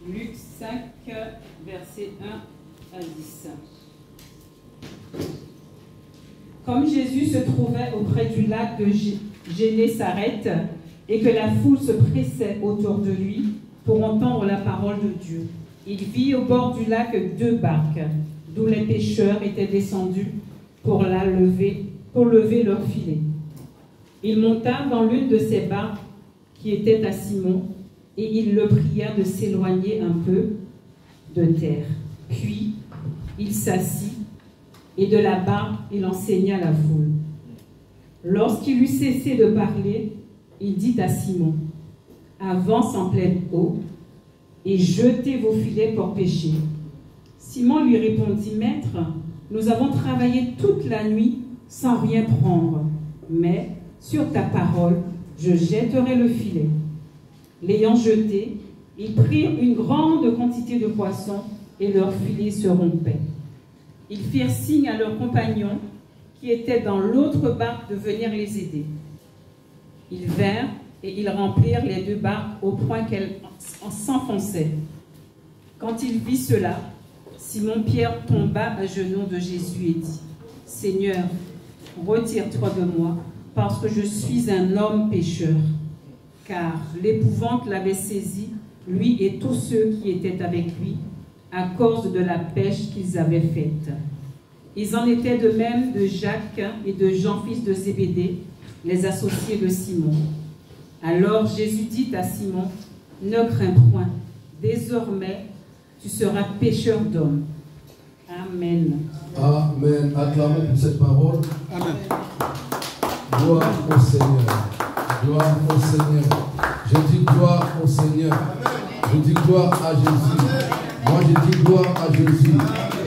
Luc 5, versets 1 à 10. Comme Jésus se trouvait auprès du lac de Génésareth et que la foule se pressait autour de lui pour entendre la parole de Dieu, il vit au bord du lac 2 barques, d'où les pêcheurs étaient descendus pour lever leur filet. Il monta dans l'une de ces barques qui était à Simon, et il le pria de s'éloigner un peu de terre. Puis il s'assit, et de la barque il enseigna la foule. Lorsqu'il eut cessé de parler, il dit à Simon, « Avance en pleine eau, et jetez vos filets pour pêcher. » Simon lui répondit, « Maître, nous avons travaillé toute la nuit sans rien prendre, mais sur ta parole, je jetterai le filet. » L'ayant jeté, ils prirent une grande quantité de poissons et leur filet se rompait. Ils firent signe à leurs compagnons qui étaient dans l'autre barque de venir les aider. Ils vinrent et ils remplirent les 2 barques au point qu'elles s'enfonçaient. Quand il vit cela, Simon-Pierre tomba à genoux de Jésus et dit, « Seigneur, retire-toi de moi, parce que je suis un homme pécheur. » Car l'épouvante l'avait saisi, lui et tous ceux qui étaient avec lui, à cause de la pêche qu'ils avaient faite. Ils en étaient de même de Jacques et de Jean, fils de Zébédée, les associés de Simon. Alors Jésus dit à Simon, « Ne crains point, désormais tu seras pêcheur d'hommes. » Amen. Amen. Acclamons pour cette parole. Amen. Gloire au Seigneur. Gloire au Seigneur. Je dis gloire au Seigneur. Je dis gloire à Jésus. Moi je dis gloire à Jésus.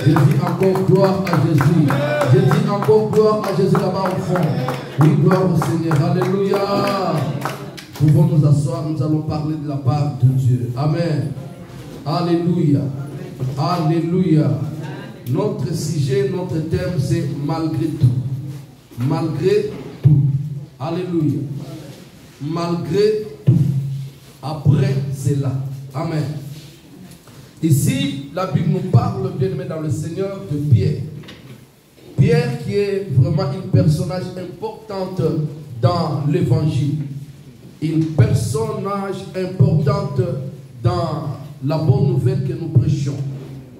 Je dis encore gloire à Jésus. Je dis encore gloire à Jésus là-bas au fond. Oui, gloire au Seigneur. Alléluia. Pouvons nous asseoir, nous allons parler de la part de Dieu. Amen. Alléluia. Alléluia. Notre sujet, notre thème, c'est malgré tout. Malgré tout. Alléluia. Malgré tout. Après cela. Amen. Ici, la Bible nous parle, bien aimé dans le Seigneur, de Pierre. Pierre qui est vraiment un personnage important dans l'évangile. Un personnage important dans la bonne nouvelle que nous prêchons.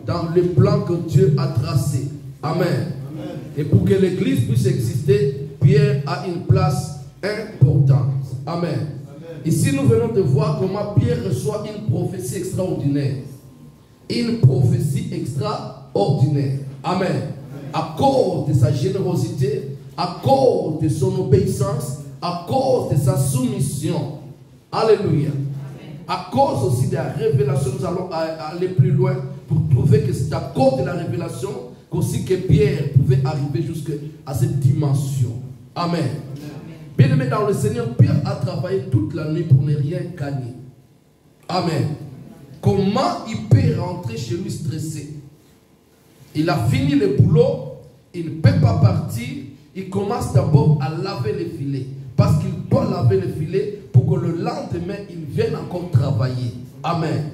Dans le plan que Dieu a tracé. Amen. Amen. Et pour que l'église puisse exister, Pierre a une place importante. Amen. Amen. Ici, nous venons de voir comment Pierre reçoit une prophétie extraordinaire. Une prophétie extraordinaire. Amen. Amen. À cause de sa générosité, à cause de son obéissance, à cause de sa soumission. Alléluia. Amen. À cause aussi de la révélation, nous allons aller plus loin pour trouver que c'est à cause de la révélation qu'aussi que Pierre pouvait arriver jusqu'à cette dimension. Amen. Amen. Bien aimé dans le Seigneur, Pierre a travaillé toute la nuit pour ne rien gagner. Amen. Comment il peut rentrer chez lui stressé? Il a fini le boulot, il ne peut pas partir, il commence d'abord à laver les filets. Parce qu'il doit laver les filets pour que le lendemain, il vienne encore travailler. Amen.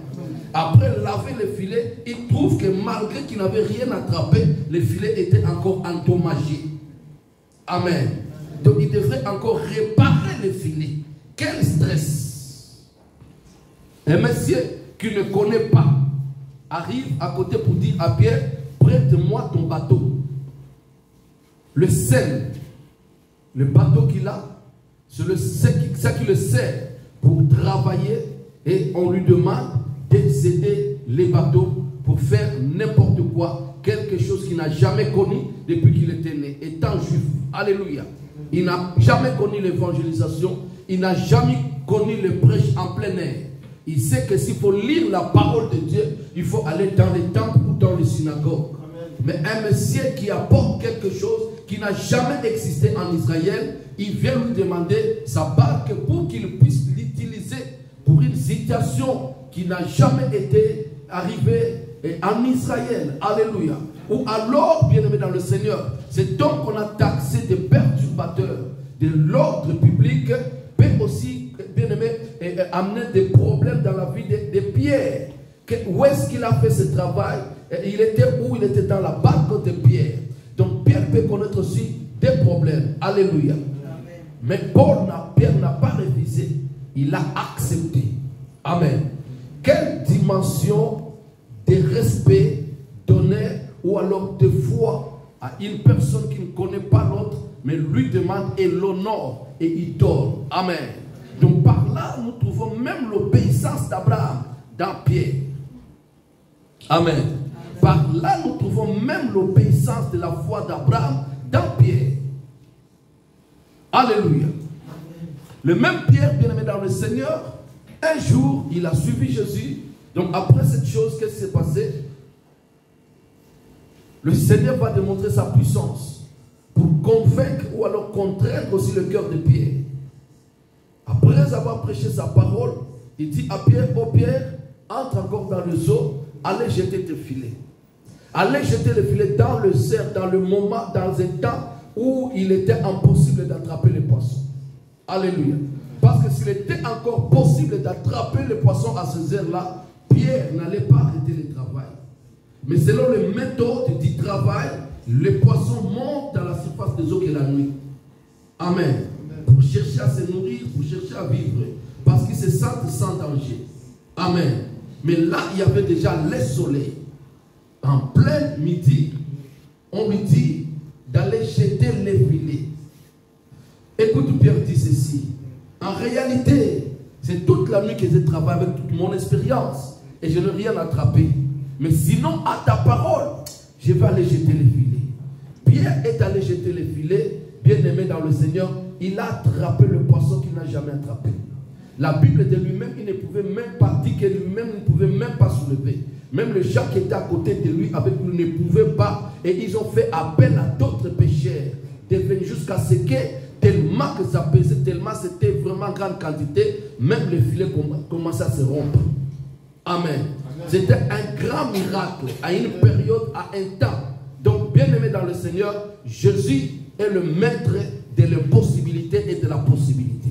Après laver les filets, il trouve que malgré qu'il n'avait rien attrapé, les filets étaient encore endommagés. Amen. Donc il devrait encore réparer les filets. Quel stress! Un monsieur qui ne connaît pas arrive à côté pour dire à Pierre, prête-moi ton bateau. Le sel, le bateau qu'il a, c'est ça qui le sert pour travailler, et on lui demande d'aider les bateaux pour faire n'importe quoi, quelque chose qu'il n'a jamais connu depuis qu'il était né, étant juif. Alléluia. Il n'a jamais connu l'évangélisation, il n'a jamais connu le prêche en plein air. Il sait que s'il faut lire la parole de Dieu, il faut aller dans les temples ou dans les synagogues. Mais un monsieur qui apporte quelque chose qui n'a jamais existé en Israël, il vient lui demander sa barque pour qu'il puisse l'utiliser pour une situation qui n'a jamais été arrivée en Israël. Alléluia. Ou alors, bien aimé dans le Seigneur, c'est donc qu'on a taxé des perturbateurs de l'ordre public, peut aussi, bien aimé, amener des problèmes dans la vie de Pierre. Où est-ce qu'il a fait ce travail? Il était où? Il était dans la barque de Pierre. Donc Pierre peut connaître aussi des problèmes. Alléluia. Mais Pierre n'a pas révisé. Il a accepté. Amen. Quelle dimension de respect donné ou alors de foi à une personne qui ne connaît pas l'autre, mais lui demande et l'honneur et il donne. Amen. Donc par là, nous trouvons même l'obéissance d'Abraham dans Pierre. Amen. Par là, nous trouvons même l'obéissance de la foi d'Abraham dans Pierre. Alléluia. Le même Pierre, bien-aimé dans le Seigneur, un jour, il a suivi Jésus. Donc après cette chose, qu'est-ce qui s'est passé? Le Seigneur va démontrer sa puissance pour convaincre ou alors contraindre aussi le cœur de Pierre. Après avoir prêché sa parole, il dit à Pierre, oh Pierre, entre encore dans le zoo, allez jeter tes filets. Allez jeter les filets dans le cerf, dans le moment, dans un temps où il était impossible d'attraper les poissons. Alléluia. Parce que s'il était encore possible d'attraper les poissons à ces heures-là, Pierre n'allait pas arrêter le travail. Mais selon les méthodes du travail, les poissons montent dans la surface des eaux que la nuit. Amen. Pour chercher à se nourrir, pour chercher à vivre. Parce qu'ils se sentent sans danger. Amen. Mais là, il y avait déjà le soleil. En plein midi, on lui dit d'aller jeter les filets. Écoute, Pierre dit ceci. En réalité, c'est toute la nuit que je travaille avec toute mon expérience. Et je n'ai rien attrapé. Mais sinon, à ta parole, je vais aller jeter les filets. Pierre est allé jeter les filets, bien aimé dans le Seigneur. Il a attrapé le poisson qu'il n'a jamais attrapé. La Bible de lui-même, il ne pouvait même pas dire que lui-même ne pouvait même pas soulever. Même les gens qui étaient à côté de lui avec lui ne pouvaient pas. Et ils ont fait appel à d'autres pécheurs. De venir jusqu'à ce que, tellement que ça pesait, tellement c'était vraiment grande quantité, même les filets commençaient à se rompre. Amen. C'était un grand miracle à une période, à un temps. Donc, bien aimé dans le Seigneur, Jésus est le maître de l'impossibilité et de la possibilité.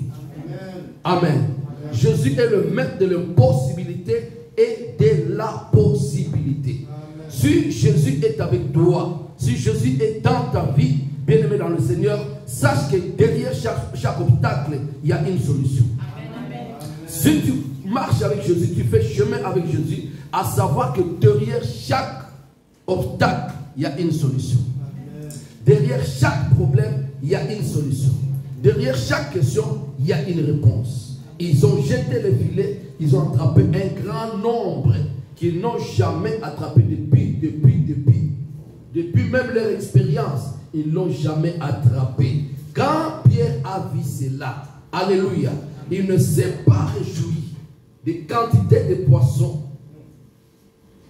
Amen. Amen. Jésus est le maître de l'impossibilité et de la possibilité. Amen. Si Jésus est avec toi, si Jésus est dans ta vie, bien aimé dans le Seigneur, sache que derrière chaque obstacle, il y a une solution. Amen. Si tu marches avec Jésus, tu fais chemin avec Jésus, à savoir que derrière chaque obstacle, il y a une solution. Amen. Derrière chaque problème, il y a une solution. Derrière chaque question, il y a une réponse. Ils ont jeté les filets, ils ont attrapé un grand nombre qu'ils n'ont jamais attrapé depuis même leur expérience, ils ne l'ont jamais attrapé. Quand Pierre a vu cela, alléluia, il ne s'est pas réjoui des quantités de poissons.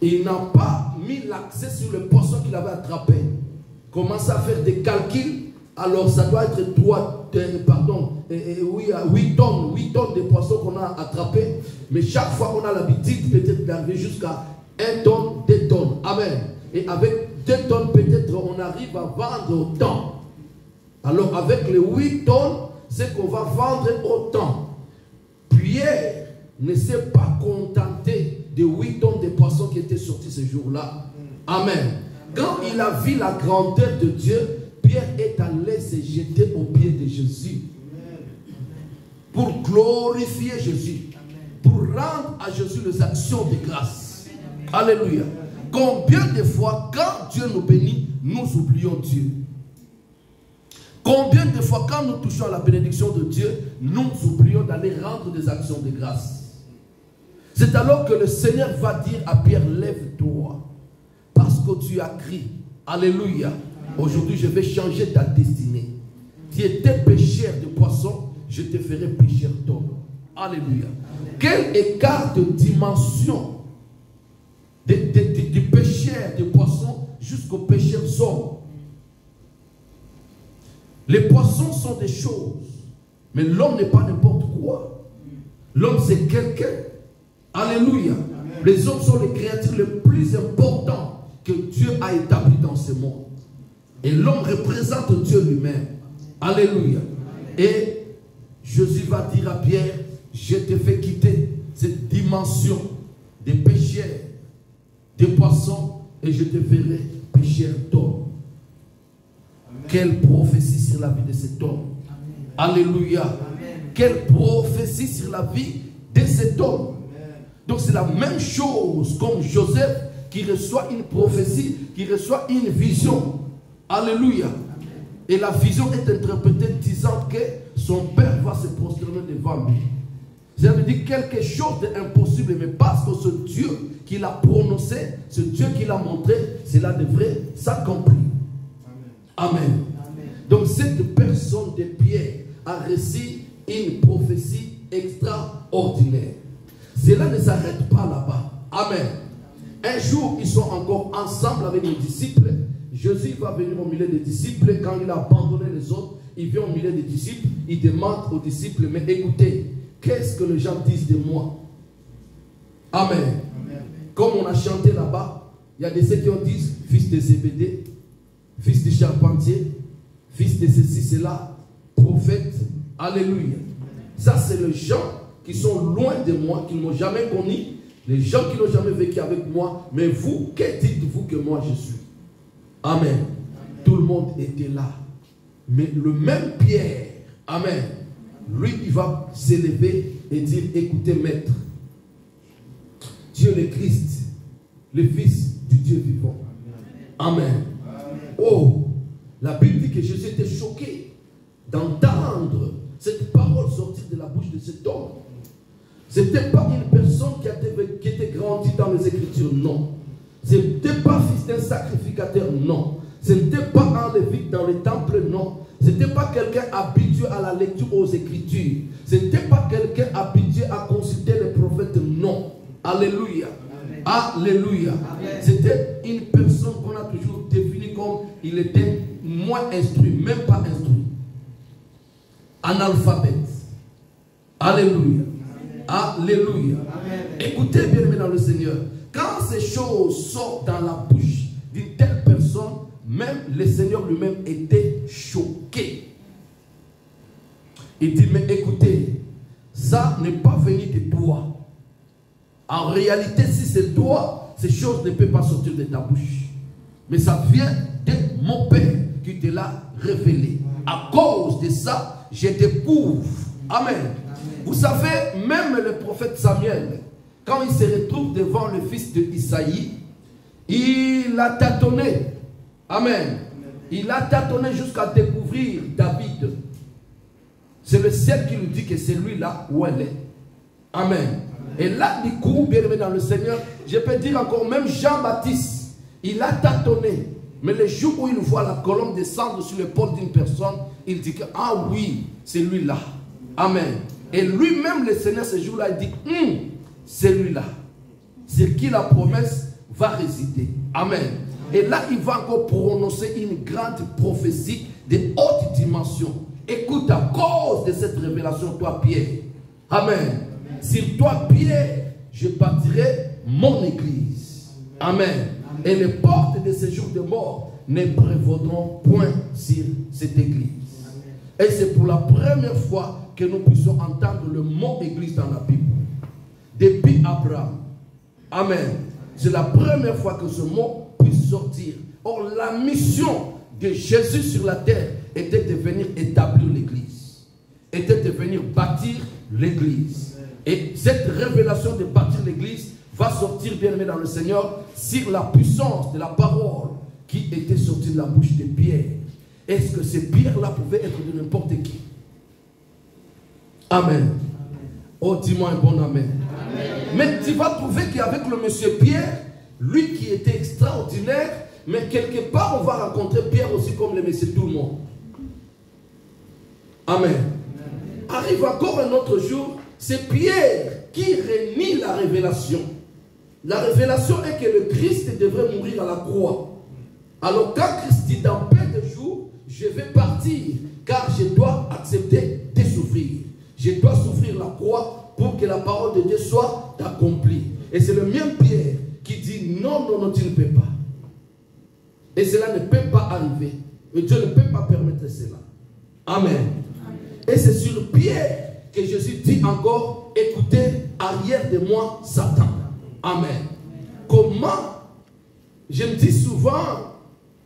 Il n'a pas mis l'accent sur le poisson qu'il avait attrapé. Commence à faire des calculs. Alors ça doit être 8 tonnes de poissons qu'on a attrapés. Mais chaque fois on a l'habitude peut-être d'arriver jusqu'à 1 tonne, 2 tonnes. Amen. Et avec 2 tonnes peut-être on arrive à vendre autant. Alors avec les 8 tonnes, c'est qu'on va vendre autant. Pierre ne s'est pas contenté de 8 tonnes de poissons qui étaient sortis ce jour-là. Amen. Quand il a vu la grandeur de Dieu, Pierre est allé se jeter aux pieds de Jésus pour glorifier Jésus, pour rendre à Jésus les actions de grâce. Alléluia. Combien de fois, quand Dieu nous bénit, nous oublions Dieu? Combien de fois, quand nous touchons à la bénédiction de Dieu, nous oublions d'aller rendre des actions de grâce? C'est alors que le Seigneur va dire à Pierre, lève-toi, parce que tu as crié. Alléluia. Aujourd'hui, je vais changer ta destinée. Tu étais pêcheur de poissons, je te ferai pêcheur d'hommes. Alléluia. Quel écart de dimension du pêcheur de poissons jusqu'au pêcheur d'hommes. Les poissons sont des choses, mais l'homme n'est pas n'importe quoi. L'homme, c'est quelqu'un. Alléluia. Amen. Les hommes sont les créatures les plus importantes que Dieu a établies dans ce monde. Et l'homme représente Dieu lui-même. Alléluia. Et Jésus va dire à Pierre, je te fais quitter cette dimension des pécheurs des poissons et je te ferai pêcheur d'hommes. Quelle prophétie sur la vie de cet homme. Amen. Alléluia. Amen. Quelle prophétie sur la vie de cet homme. Amen. Donc c'est la même chose comme Joseph qui reçoit une prophétie, qui reçoit une vision. Alléluia. Amen. Et la vision est interprétée disant que son père va se prosterner devant lui. Ça veut dire quelque chose d'impossible, mais parce que ce Dieu qui l'a prononcé, ce Dieu qui l'a montré, cela devrait s'accomplir. Amen. Amen. Amen. Donc cette personne de Pierre a reçu une prophétie extraordinaire. Cela ne s'arrête pas là-bas. Amen. Un jour, ils sont encore ensemble avec les disciples. Jésus va venir au milieu des disciples. Quand il a abandonné les autres, il vient au milieu des disciples. Il demande aux disciples, mais écoutez, qu'est-ce que les gens disent de moi? Amen. Amen. Comme on a chanté là-bas, il y a des ceux qui ont dit fils de Zébédée, fils de charpentier, fils de ceci, cela, prophète. Alléluia. Ça, c'est les gens qui sont loin de moi, qui ne m'ont jamais connu, les gens qui n'ont jamais vécu avec moi. Mais vous, que dites-vous que moi je suis? Amen. Amen. Tout le monde était là. Mais le même Pierre, amen, lui, il va s'élever et dire, écoutez, maître, Dieu le Christ, le Fils du Dieu vivant. Amen. Amen. Oh, la Bible dit que Jésus était choqué d'entendre cette parole sortir de la bouche de cet homme. Ce n'était pas une personne qui était grandie dans les Écritures, non. Ce n'était pas fils d'un sacrificateur, non. Ce n'était pas un lévite dans le temple, non. Ce n'était pas quelqu'un habitué à la lecture aux Écritures. Ce n'était pas quelqu'un habitué à consulter les prophètes, non. Alléluia. Amen. Alléluia. C'était une personne qu'on a toujours définie comme il était moins instruit, même pas instruit. Analphabète. Alléluia. Amen. Alléluia. Amen. Écoutez bien, dans le Seigneur. Quand ces choses sortent dans la bouche d'une telle personne, même le Seigneur lui-même était choqué. Il dit, mais écoutez, ça n'est pas venu de toi. En réalité, si c'est toi, ces choses ne peuvent pas sortir de ta bouche. Mais ça vient de mon Père qui te l'a révélé. À cause de ça, je t'éprouve. Amen. Amen. Vous savez, même le prophète Samuel, quand il se retrouve devant le fils de Isaïe, il a tâtonné. Amen. Il a tâtonné jusqu'à découvrir David. C'est le ciel qui lui dit que c'est lui-là où elle est. Amen. Amen. Et là, du coup, bien aimé dans le Seigneur, je peux dire encore, même Jean-Baptiste, il a tâtonné. Mais le jour où il voit la colonne descendre sur l'épaule d'une personne, il dit que, ah oui, c'est lui-là. Amen. Et lui-même, le Seigneur, ce jour-là, il dit, c'est lui-là. C'est qui la promesse va résider. Amen. Et là, il va encore prononcer une grande prophétie de haute dimension. Écoute, à cause de cette révélation, toi, Pierre. Amen. Amen. Sur toi, Pierre, je bâtirai mon église. Amen. Amen. Et les portes de ces jours de mort ne prévaudront point sur cette église. Amen. Et c'est pour la première fois que nous puissions entendre le mot église dans la Bible. Depuis Abraham. Amen. C'est la première fois que ce mot puisse sortir. Or, la mission de Jésus sur la terre était de venir établir l'église. Était de venir bâtir l'église. Et cette révélation de bâtir l'église va sortir, bien aimé dans le Seigneur, sur la puissance de la parole qui était sortie de la bouche de Pierre. Est-ce que ces pierres-là pouvaient être de n'importe qui? Amen. Amen. Oh, dis-moi un bon amen. Amen. Mais tu vas trouver qu'avec le monsieur Pierre, lui qui était extraordinaire, mais quelque part on va rencontrer Pierre aussi comme le monsieur tout le monde. Amen. Amen. Arrive encore un autre jour, c'est Pierre qui renie la révélation. La révélation est que le Christ devrait mourir à la croix. Alors quand Christ dit dans peu de jours, je vais partir, car je dois accepter de souffrir. Je dois souffrir la croix pour que la parole de Dieu soit accomplie. Et c'est le même Pierre qui dit non, non, non, tu ne peux pas. Et cela ne peut pas arriver. Et Dieu ne peut pas permettre cela. Amen. Amen. Et c'est sur Pierre que Jésus dit encore, écoutez, arrière de moi, Satan. Amen. Comment je me dis souvent,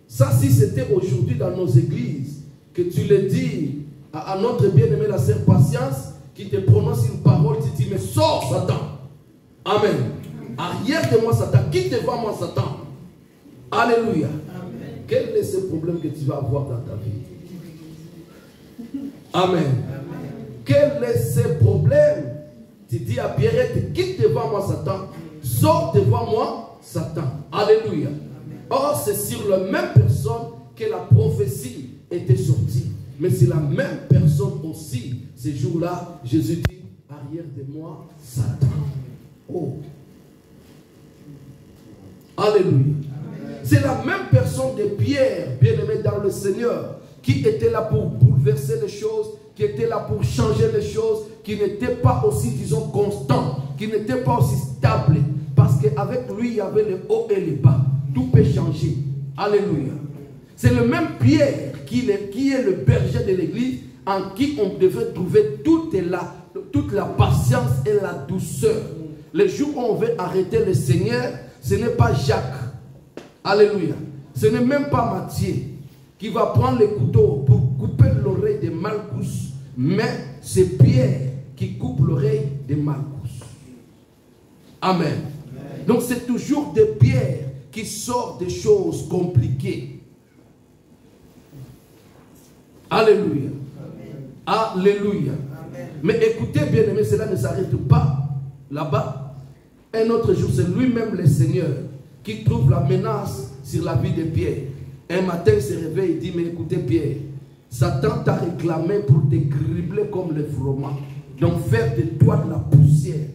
ça si c'était aujourd'hui dans nos églises, que tu le dis à notre bien-aimé la sœur Patience, qui te prononce une parole, tu dis, mais sors Satan. Amen. Arrière de moi Satan, quitte devant moi Satan. Alléluia. Amen. Quel est ce problème que tu vas avoir dans ta vie? Amen. Amen. Quel est ce problème? Tu dis à Pierrette, quitte devant moi Satan, sors devant moi Satan. Alléluia. Amen. Or, c'est sur la même personne que la prophétie était sortie. Mais c'est la même personne aussi. Ces jours-là, Jésus dit, arrière de moi, Satan. Oh. Alléluia. C'est la même personne de Pierre, bien-aimé dans le Seigneur, qui était là pour bouleverser les choses, qui était là pour changer les choses, qui n'était pas aussi, disons, constant, qui n'était pas aussi stable. Parce qu'avec lui, il y avait le haut et le bas. Tout peut changer. Alléluia. C'est le même Pierre qui est le berger de l'église, en qui on devrait trouver toute la patience et la douceur. Les jours où on veut arrêter le Seigneur, ce n'est pas Jacques. Alléluia. Ce n'est même pas Matthieu qui va prendre le couteau pour couper l'oreille de Malchus, mais c'est Pierre qui coupe l'oreille de Malchus. Amen. Amen. Donc c'est toujours de Pierre qui sort des choses compliquées. Alléluia. Amen. Alléluia. Amen. Mais écoutez bien aimé, cela ne s'arrête pas là-bas. Un autre jour, c'est lui-même le Seigneur qui trouve la menace sur la vie de Pierre. Un matin, il se réveille et dit, mais écoutez Pierre, Satan t'a réclamé pour te cribler comme le froment. Donc faire de toi de la poussière.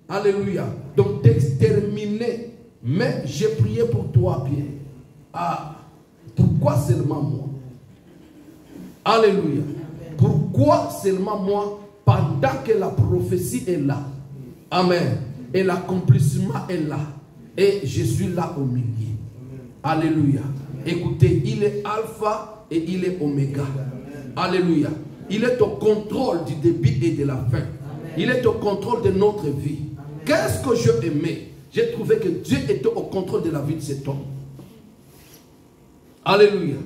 Alléluia. Donc t'exterminer. Mais j'ai prié pour toi Pierre. Ah, pourquoi seulement moi? Alléluia. Pourquoi seulement moi pendant que la prophétie est là? Amen. Et l'accomplissement est là. Et je suis là au milieu. Alléluia. Écoutez, il est alpha et il est oméga. Alléluia. Il est au contrôle du début et de la fin. Il est au contrôle de notre vie. Qu'est-ce que je aimais? J'ai trouvé que Dieu était au contrôle de la vie de cet homme. Alléluia.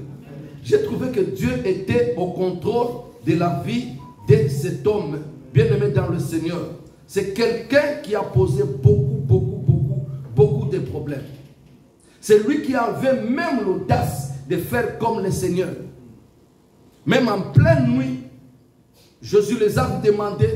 J'ai trouvé que Dieu était au contrôle de la vie de cet homme bien-aimé dans le Seigneur. C'est quelqu'un qui a posé beaucoup de problèmes. C'est lui qui avait même l'audace de faire comme le Seigneur. Même en pleine nuit, Jésus les a demandé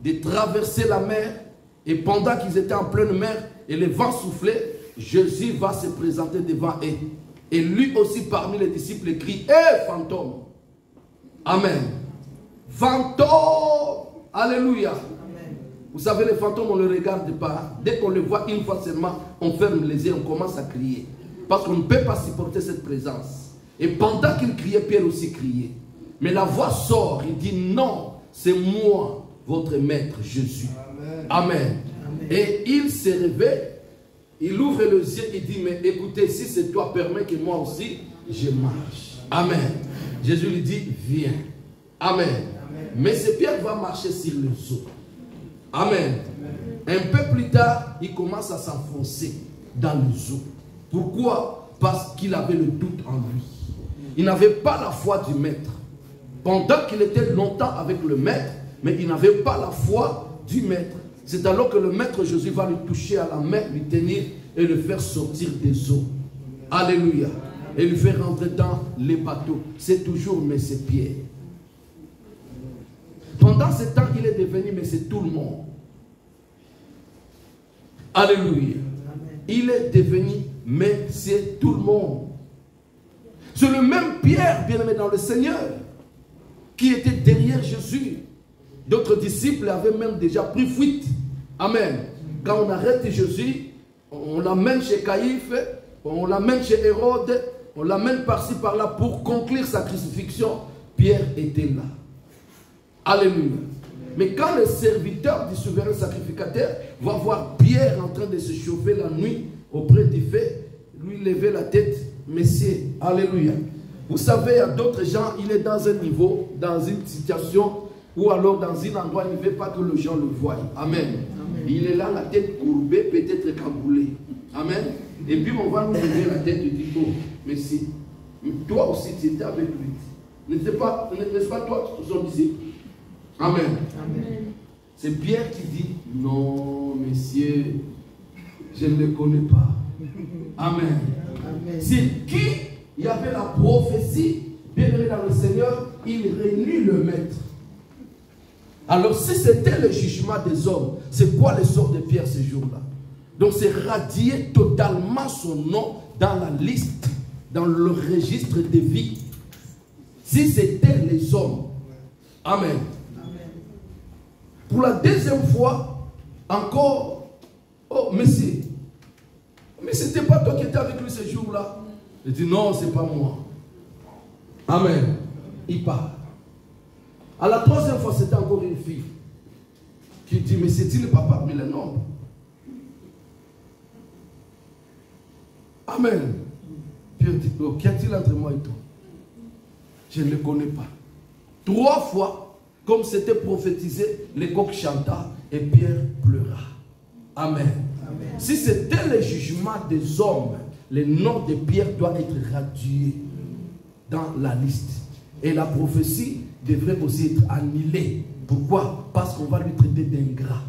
de traverser la mer. Et pendant qu'ils étaient en pleine mer et le vent soufflait, Jésus va se présenter devant eux. Et lui aussi parmi les disciples crie, hé fantôme. Amen. Fantôme. Alléluia. Amen. Vous savez, les fantômes, on ne les regarde pas. Dès qu'on les voit une fois seulement, on ferme les yeux, on commence à crier. Parce qu'on ne peut pas supporter cette présence. Et pendant qu'il criait, Pierre aussi criait. Mais la voix sort, il dit non, c'est moi, votre maître Jésus. Amen. Amen. Amen. Et il se réveille, il ouvre les yeux et dit, mais écoutez, si c'est toi, permets que moi aussi, je marche. Amen. Jésus lui dit, viens. Amen. Amen. Mais ce Pierre va marcher sur les eaux. Amen. Amen. Un peu plus tard, il commence à s'enfoncer dans les eaux. Pourquoi? Parce qu'il avait le doute en lui. Il n'avait pas la foi du maître. Pendant qu'il était longtemps avec le maître, mais il n'avait pas la foi du maître. C'est alors que le maître Jésus va lui toucher à la main, lui tenir et le faire sortir des eaux. Alléluia. Et lui faire rentrer dans les bateaux. C'est toujours mais c'est Pierre. Pendant ce temps, il est devenu mais c'est tout le monde. Alléluia. Il est devenu mais c'est tout le monde. C'est le même Pierre, bien-aimé dans le Seigneur, qui était derrière Jésus. D'autres disciples avaient même déjà pris fuite. Amen. Quand on arrête Jésus, on l'amène chez Caïphe, on l'amène chez Hérode, on l'amène par-ci par-là pour conclure sa crucifixion. Pierre était là. Alléluia. Mais quand le serviteur du souverain sacrificateur va voir Pierre en train de se chauffer la nuit auprès du feu, lui lever la tête, Messieurs, alléluia. Vous savez, il y a d'autres gens, il est dans un niveau, dans une situation, ou alors dans un endroit, il ne veut pas que les gens le voient. Amen. Amen. Il est là, la tête courbée, peut-être cagoulée. Amen. Et puis on va nous lever la tête et dire, oh, mais si, toi aussi tu étais avec lui. N'est-ce pas toi qui sommes disciples? Amen. Amen. C'est Pierre qui dit, non, messieurs, je ne le connais pas. Amen. Amen. C'est qui il y avait la prophétie, bien aimé dans le Seigneur, il réunit le maître. Alors si c'était le jugement des hommes, c'est quoi le sort de Pierre ce jour-là? Donc c'est radier totalement son nom dans la liste, dans le registre des vies. Si c'était les hommes. Amen. Amen. Pour la deuxième fois, encore, oh, mais c'était pas toi qui étais avec lui ce jour-là. Il dit non, c'est pas moi. Amen. Il part. À la troisième fois, c'était encore une fille qui dit, mais c'est-il le papa? Mais le nom. Amen. Pierre dit, oh, qu'y a-t-il entre moi et toi? Je ne le connais pas. 3 fois, comme c'était prophétisé, les coqs chanta et Pierre pleura. Amen. Amen. Si c'était le jugement des hommes, le nom de Pierre doit être radié dans la liste. Et la prophétie devrait aussi être annulée. Pourquoi? Parce qu'on va lui traiter d'ingrat,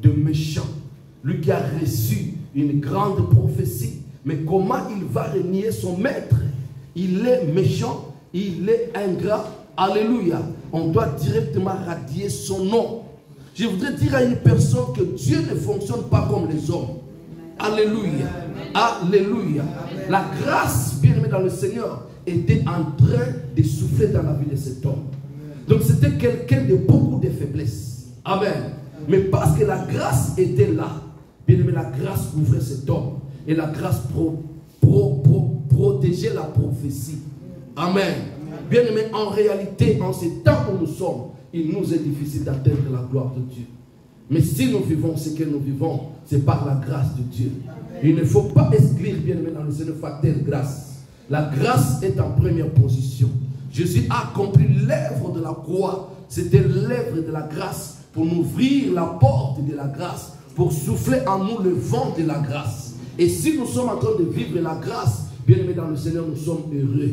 de méchant. Lui qui a reçu une grande prophétie. Mais comment il va renier son maître? Il est méchant, il est ingrat. Alléluia. On doit directement radier son nom. Je voudrais dire à une personne que Dieu ne fonctionne pas comme les hommes. Alléluia. Alléluia. La grâce, bien aimée dans le Seigneur, était en train de souffler dans la vie de cet homme. Donc c'était quelqu'un de beaucoup de faiblesses. Amen. Mais parce que la grâce était là, bien aimé, la grâce couvrait cet homme. Et la grâce protégeait la prophétie. Amen. Bien aimé, en réalité, en ces temps où nous sommes, il nous est difficile d'atteindre la gloire de Dieu. Mais si nous vivons ce que nous vivons, c'est par la grâce de Dieu. Il ne faut pas exclure, bien aimé, dans le Seigneur, facteur grâce. La grâce est en première position. Jésus a accompli l'œuvre de la croix. C'était l'œuvre de la grâce pour nous ouvrir la porte de la grâce, pour souffler en nous le vent de la grâce. Et si nous sommes en train de vivre la grâce, bien aimé dans le Seigneur, nous sommes heureux.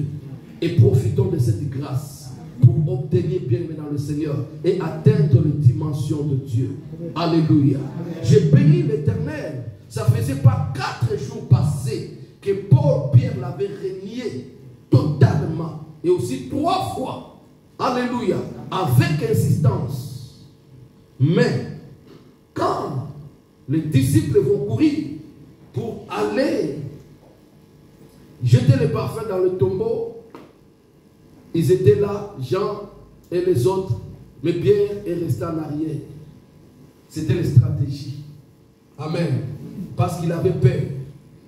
Et profitons de cette grâce pour obtenir, bien aimé dans le Seigneur, et atteindre les dimensions de Dieu. Alléluia. J'ai béni l'Éternel. Ça ne faisait pas 4 jours passés que Pierre l'avait renié totalement. Et aussi 3 fois. Alléluia. Avec insistance. Mais quand les disciples vont courir pour aller jeter le parfum dans le tombeau, ils étaient là, Jean et les autres, mais Pierre est resté en arrière. C'était la stratégie. Amen. Parce qu'il avait peur.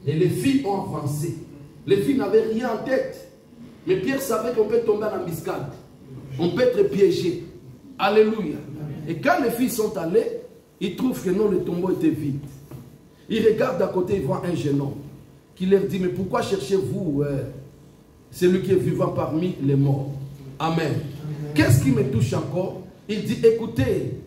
Et les filles ont avancé. Les filles n'avaient rien en tête. Mais Pierre savait qu'on peut tomber en embuscade. On peut être piégé. Alléluia. Et quand les filles sont allées, ils trouvent que non, le tombeau était vide. Ils regardent à côté, ils voient un jeune homme qui leur dit, mais pourquoi cherchez-vous celui qui est vivant parmi les morts? Amen. Qu'est-ce qui me touche encore? Il dit, écoutez,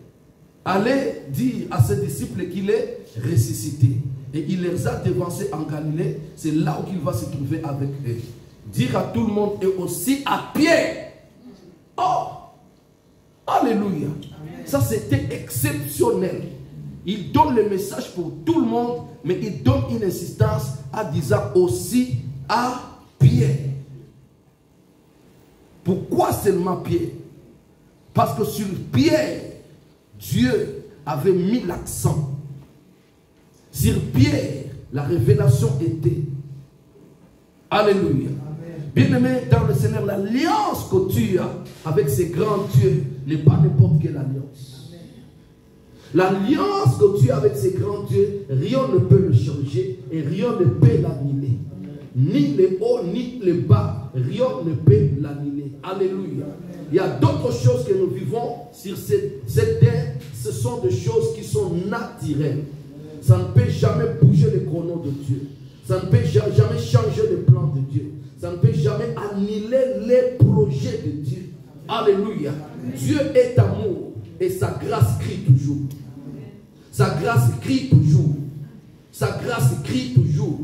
allez dire à ses disciples qu'il est ressuscité. Et il les a devancés en Galilée. C'est là où il va se trouver avec eux. Dire à tout le monde et aussi à Pierre. Oh! Alléluia. Ça, c'était exceptionnel. Il donne le message pour tout le monde, mais il donne une insistance en disant aussi à Pierre. Pourquoi seulement Pierre? Parce que sur Pierre, Dieu avait mis l'accent. Sur Pierre, la révélation était. Alléluia. Bien-aimé dans le Seigneur, l'alliance que tu as avec ces grands dieux n'est pas n'importe quelle alliance. L'alliance que tu as avec ces grands dieux, rien ne peut le changer et rien ne peut l'annuler. Ni le haut, ni le bas, rien ne peut l'annuler. Alléluia. Il y a d'autres choses que nous vivons sur cette terre. Ce sont des choses qui sont naturelles. Ça ne peut jamais bouger le chrono de Dieu. Ça ne peut jamais changer le plan de Dieu. Ça ne peut jamais annuler les projets de Dieu. Alléluia. Dieu est amour et sa grâce crie toujours. Sa grâce crie toujours. Sa grâce crie toujours.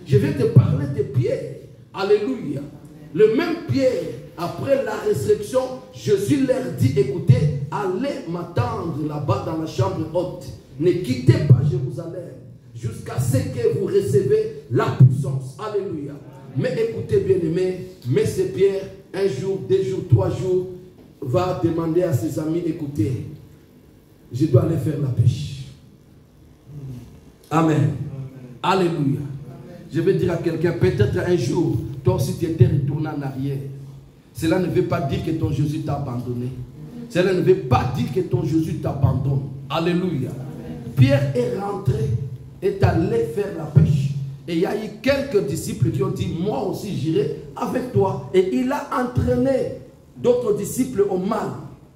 Je vais te parler de Pierre. Alléluia. Le même Pierre, après la résurrection, Jésus leur dit, écoutez, allez m'attendre là-bas dans la chambre haute. Ne quittez pas Jérusalem jusqu'à ce que vous recevez la puissance. Alléluia. Mais écoutez, bien-aimés, mais c'est Pierre, un jour, 2 jours, 3 jours, va demander à ses amis, écoutez, je dois aller faire la pêche. Amen. Alléluia. Amen. Je vais dire à quelqu'un, peut-être un jour, toi aussi tu étais retourné en arrière. Cela ne veut pas dire que ton Jésus t'a abandonné. Cela ne veut pas dire que ton Jésus t'abandonne. Alléluia. Pierre est rentré, est allé faire la pêche. Et il y a eu quelques disciples qui ont dit, moi aussi j'irai avec toi. Et il a entraîné d'autres disciples au mal,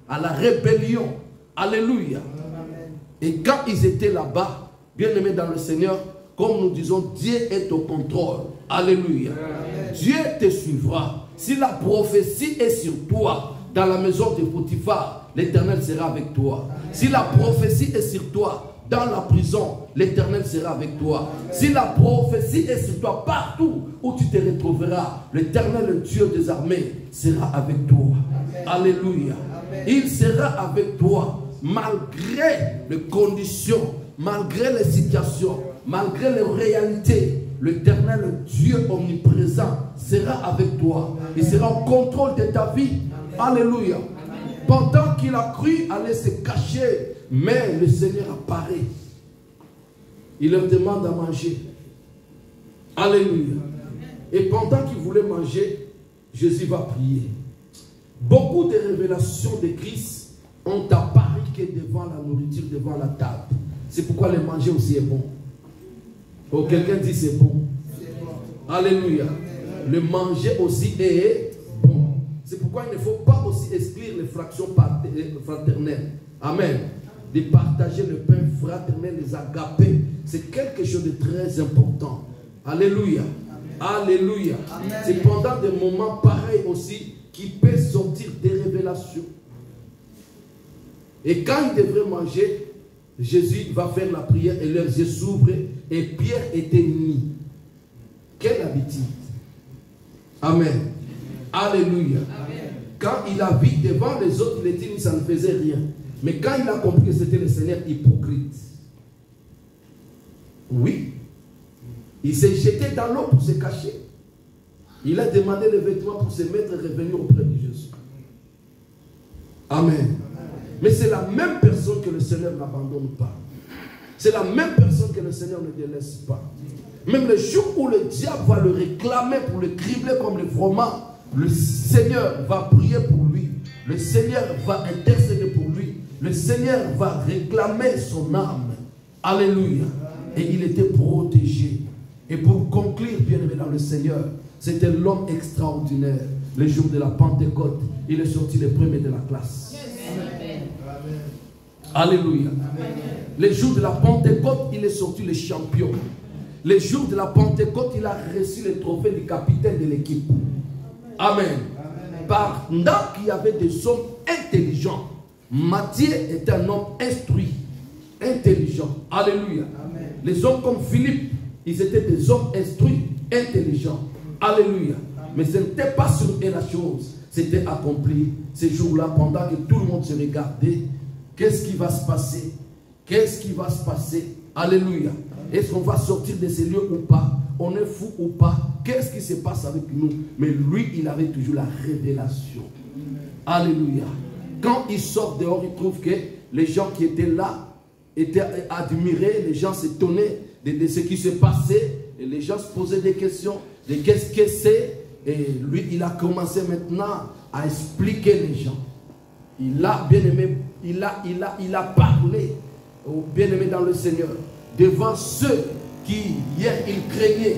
à la rébellion. Alléluia. Et quand ils étaient là-bas, bien-aimés dans le Seigneur, comme nous disons, Dieu est au contrôle. Alléluia. Dieu te suivra. Si la prophétie est sur toi, dans la maison de Potiphar, l'Éternel sera avec toi. Si la prophétie est sur toi, dans la prison, l'Éternel sera avec toi. Si la prophétie est sur toi, partout où tu te retrouveras, l'Éternel, le Dieu des armées, sera avec toi. Amen. Alléluia. Amen. Il sera avec toi, malgré les conditions, malgré les situations, malgré les réalités. L'Éternel, Dieu omniprésent, sera avec toi. Il sera au contrôle de ta vie. Alléluia. Pendant qu'il a cru aller se cacher, mais le Seigneur apparaît. Il leur demande à manger. Alléluia. Et pendant qu'il voulait manger, Jésus va prier. Beaucoup de révélations de Christ ont apparu que devant la nourriture, devant la table. C'est pourquoi le manger aussi est bon. Oh, quelqu'un dit c'est bon. Alléluia. Le manger aussi est bon. C'est pourquoi il ne faut pas aussi exclure les fractions fraternelles. Amen. De partager le pain fraternel, les agapés. C'est quelque chose de très important. Alléluia. Amen. Alléluia. C'est pendant des moments pareils aussi qu'il peut sortir des révélations. Et quand ils devraient manger, Jésus va faire la prière et leurs yeux s'ouvrent et Pierre était nu. Quelle habitude. Amen. Alléluia. Amen. Quand il a vu devant les autres, il était nu, ça ne faisait rien. Mais quand il a compris que c'était le Seigneur hypocrite, oui, il s'est jeté dans l'eau pour se cacher. Il a demandé les vêtements pour se mettre et revenir auprès de Jésus. Amen. Mais c'est la même personne que le Seigneur n'abandonne pas. C'est la même personne que le Seigneur ne délaisse pas. Même le jour où le diable va le réclamer pour le cribler comme le froment, le Seigneur va prier pour lui. Le Seigneur va intercéder pour lui. Le Seigneur va réclamer son âme. Alléluia. Et il était protégé. Et pour conclure, bien-aimé dans le Seigneur, c'était l'homme extraordinaire. Le jour de la Pentecôte, il est sorti le premier de la classe. Amen. Alléluia. Amen. Le jour de la Pentecôte, il est sorti le champion. Le jour de la Pentecôte, il a reçu le trophée du capitaine de l'équipe. Amen. Amen. Pendant qu'il y avait des hommes intelligents, Matthieu était un homme instruit, intelligent. Alléluia. Amen. Les hommes comme Philippe, ils étaient des hommes instruits, intelligents. Alléluia. Amen. Mais ce n'était pas sur eux la chose. C'était accompli ces jours-là pendant que tout le monde se regardait. Qu'est-ce qui va se passer? Qu'est-ce qui va se passer? Alléluia. Est-ce qu'on va sortir de ces lieux ou pas? On est fou ou pas? Qu'est-ce qui se passe avec nous? Mais lui, il avait toujours la révélation. Alléluia. Quand il sort dehors, il trouve que les gens qui étaient là étaient admirés, les gens s'étonnaient de ce qui se passait. Et les gens se posaient des questions de qu'est-ce que c'est. Et lui, il a commencé maintenant à expliquer les gens. Il a, bien aimé, il a parlé aux bien-aimés dans le Seigneur devant ceux qui, hier, ils craignaient.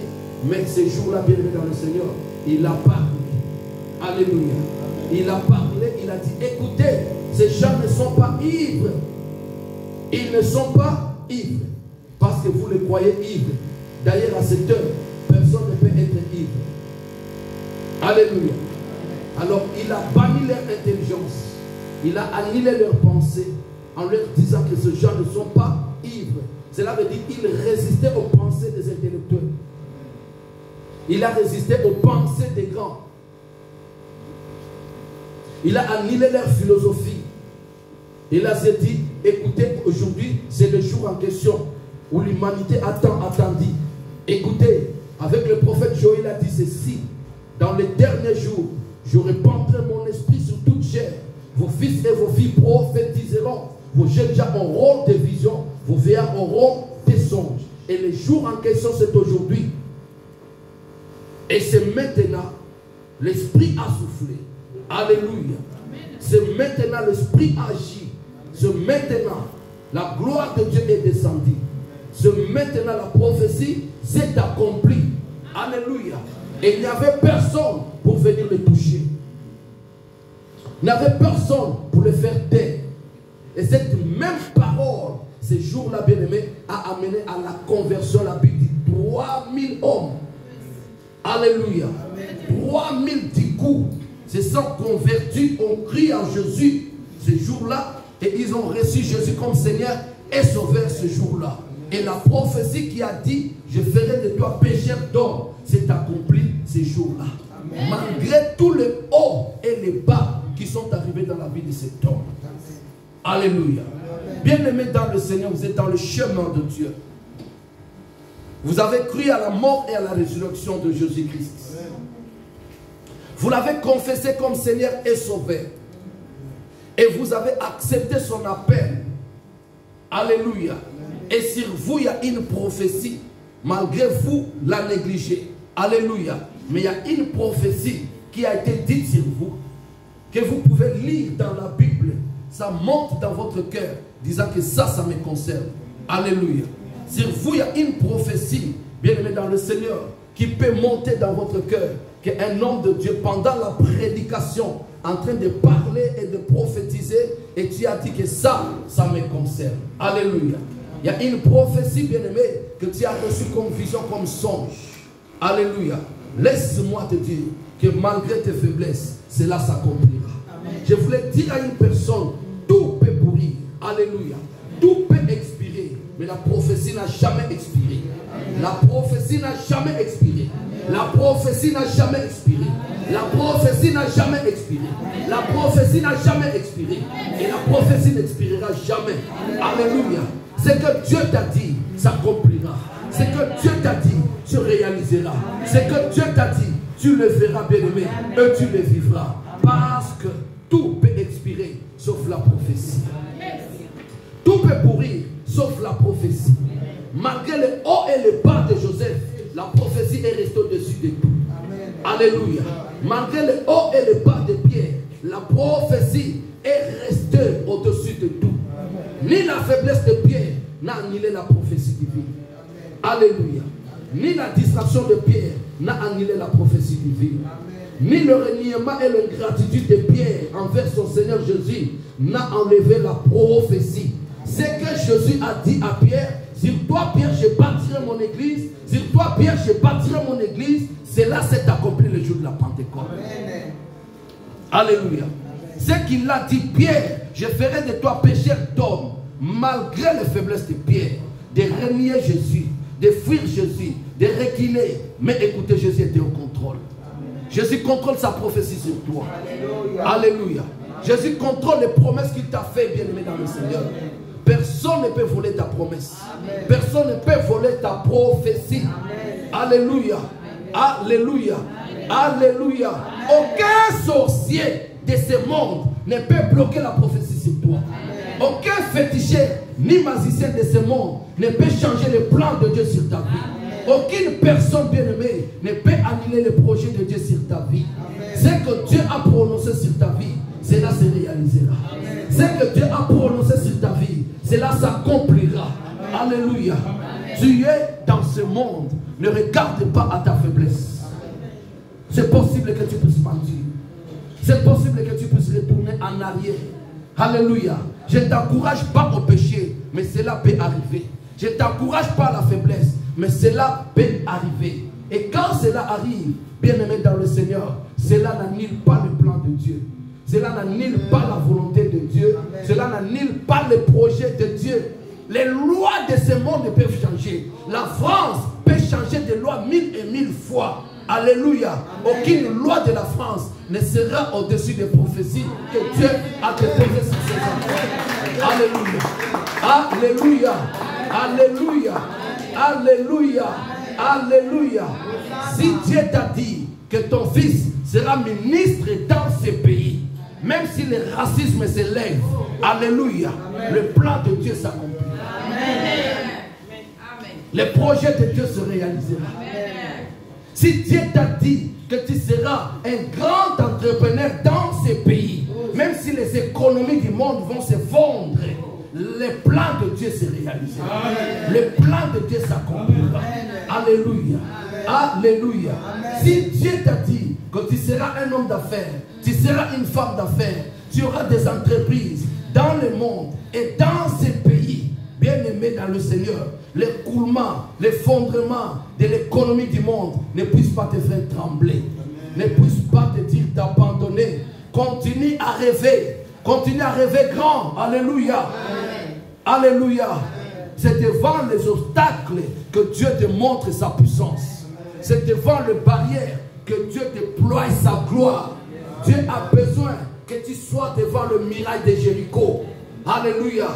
Mais ces jours-là, bien-aimés dans le Seigneur, il a parlé. Alléluia. Il a parlé, il a dit, écoutez, ces gens ne sont pas ivres. Ils ne sont pas ivres. Parce que vous les croyez ivres. D'ailleurs, à cette heure, personne ne peut être ivre. Alléluia. Alors, il a banni leur intelligence. Il a annihilé leurs pensées en leur disant que ces gens ne sont pas ivres. Cela veut dire qu'il résistait aux pensées des intellectuels. Il a résisté aux pensées des grands. Il a annihilé leur philosophie. Il a dit, écoutez, aujourd'hui, c'est le jour en question où l'humanité attendit. Écoutez, avec le prophète Joël, il a dit ceci. Dans les derniers jours, je répandrai mon esprit sur toute chair. Vos fils et vos filles prophétiseront. Vos jeunes gens auront des visions. Vos vieillards auront des songes. Et le jour en question, c'est aujourd'hui. Et c'est maintenant, l'esprit a soufflé. Alléluia. C'est maintenant, l'esprit agit. C'est maintenant, la gloire de Dieu est descendue. C'est maintenant, la prophétie s'est accomplie. Alléluia. Et il n'y avait personne pour venir le toucher. Il n'y avait personne pour le faire taire. Et cette même parole, ces jours-là, bien-aimés, a amené à la conversion, la Bible dit 3000 hommes. Alléluia. 3000 coups se sont convertis, ont crié en Jésus ce jour-là, et ils ont reçu Jésus comme Seigneur et Sauveur ce jour-là. Et la prophétie qui a dit, je ferai de toi pécheur d'homme, s'est accomplie ces jours-là. Malgré tous les hauts et les bas qui sont arrivés dans la vie de cet homme. Alléluia. Bien-aimés dans le Seigneur, vous êtes dans le chemin de Dieu. Vous avez cru à la mort et à la résurrection de Jésus-Christ. Vous l'avez confessé comme Seigneur et Sauveur. Et vous avez accepté son appel. Alléluia. Et sur vous, il y a une prophétie. Malgré vous, la négligez. Alléluia. Mais il y a une prophétie qui a été dite sur vous. Que vous pouvez lire dans la Bible. Ça monte dans votre cœur. Disant que ça me concerne. Alléluia. Sur vous, il y a une prophétie, bien aimé dans le Seigneur, qui peut monter dans votre cœur. Qu'un homme de Dieu, pendant la prédication, en train de parler et de prophétiser, et tu as dit que ça me concerne. Alléluia. Il y a une prophétie, bien aimé, que tu as reçue comme vision, comme songe. Alléluia. Laisse-moi te dire que malgré tes faiblesses, cela s'accomplira. Je voulais dire à une personne, tout peut pourrir. Alléluia. Tout peut expirer. Mais la prophétie n'a jamais expiré. La prophétie n'a jamais expiré. La prophétie n'a jamais expiré. La prophétie n'a jamais expiré. La prophétie n'a jamais expiré. Et la prophétie n'expirera jamais. Alléluia. Ce que Dieu t'a dit s'accomplira. Ce que Dieu t'a dit se réalisera. Ce que Dieu t'a dit, tu le verras, bien-aimé, et tu le vivras. Parce que tout peut expirer sauf la prophétie. Tout peut pourrir sauf la prophétie. Malgré les hauts et les bas de Joseph, la prophétie est restée au-dessus de tout. Alléluia. Malgré les hauts et les bas de Pierre, la prophétie est restée au-dessus de tout. Ni la faiblesse de Pierre n'a annihilé la prophétie divine. Alléluia. Ni la distraction de Pierre n'a annihilé la prophétie divine. Ni le reniement et l'ingratitude de Pierre envers son Seigneur Jésus n'a enlevé la prophétie. C'est que Jésus a dit à Pierre, sur toi Pierre je bâtirai mon église, sur toi Pierre je bâtirai mon église. Cela s'est accompli le jour de la Pentecôte. Alléluia. C'est qu'il a dit, Pierre, je ferai de toi pécheur d'homme, malgré les faiblesses de Pierre, de renier Jésus, de fuir Jésus, de reculer. Mais écoutez, Jésus était au contrôle. Jésus contrôle sa prophétie sur toi. Alléluia. Jésus contrôle les promesses qu'il t'a fait, bien-aimé dans le Seigneur. Personne ne peut voler ta promesse. Personne ne peut voler ta prophétie. Alléluia. Alléluia. Alléluia. Aucun sorcier de ce monde ne peut bloquer la prophétie sur toi. Aucun féticheur ni magicien de ce monde ne peut changer le plan de Dieu sur ta vie. Aucune personne bien-aimée ne peut annuler le projet de Dieu sur ta vie. Ce que Dieu a prononcé sur ta vie, cela se réalisera. Ce que Dieu a prononcé sur ta vie, cela s'accomplira. Alléluia. Tu es dans ce monde. Ne regarde pas à ta faiblesse. C'est possible que tu puisses mentir. C'est possible que tu puisses retourner en arrière. Alléluia. Je ne t'encourage pas au péché, mais cela peut arriver. Je ne t'encourage pas à la faiblesse, mais cela peut arriver. Et quand cela arrive, bien-aimé dans le Seigneur, cela n'annule pas le plan de Dieu. Cela n'annule pas la volonté de Dieu. Cela n'annule pas le projet de Dieu. Les lois de ce monde peuvent changer. La France peut changer de loi 1000 et 1000 fois. Alléluia. Aucune loi de la France ne sera au-dessus des prophéties que Dieu a déposées sur ses enfants. Alléluia. Alléluia. Alléluia. Alléluia. Alléluia. Si Dieu t'a dit que ton fils sera ministre dans ce pays, même si le racisme s'élève, alléluia, le plan de Dieu s'accomplit. Le projet de Dieu se réalisera. Si Dieu t'a dit que tu seras un grand entrepreneur dans ce pays, même si les économies du monde vont s'effondrer, le plan de Dieu se réalisera. Le plan de Dieu s'accomplira. Alléluia. Alléluia. Si Dieu t'a dit que tu seras un homme d'affaires, tu seras une femme d'affaires, tu auras des entreprises dans le monde et dans ces pays, bien-aimés dans le Seigneur, l'écoulement, l'effondrement de l'économie du monde ne puisse pas te faire trembler, ne puisse pas te dire d'abandonner. Continue à rêver grand. Alléluia. Alléluia. C'est devant les obstacles que Dieu te montre sa puissance. C'est devant les barrières que Dieu déploie sa gloire. Dieu a besoin que tu sois devant le miracle de Jéricho. Alléluia.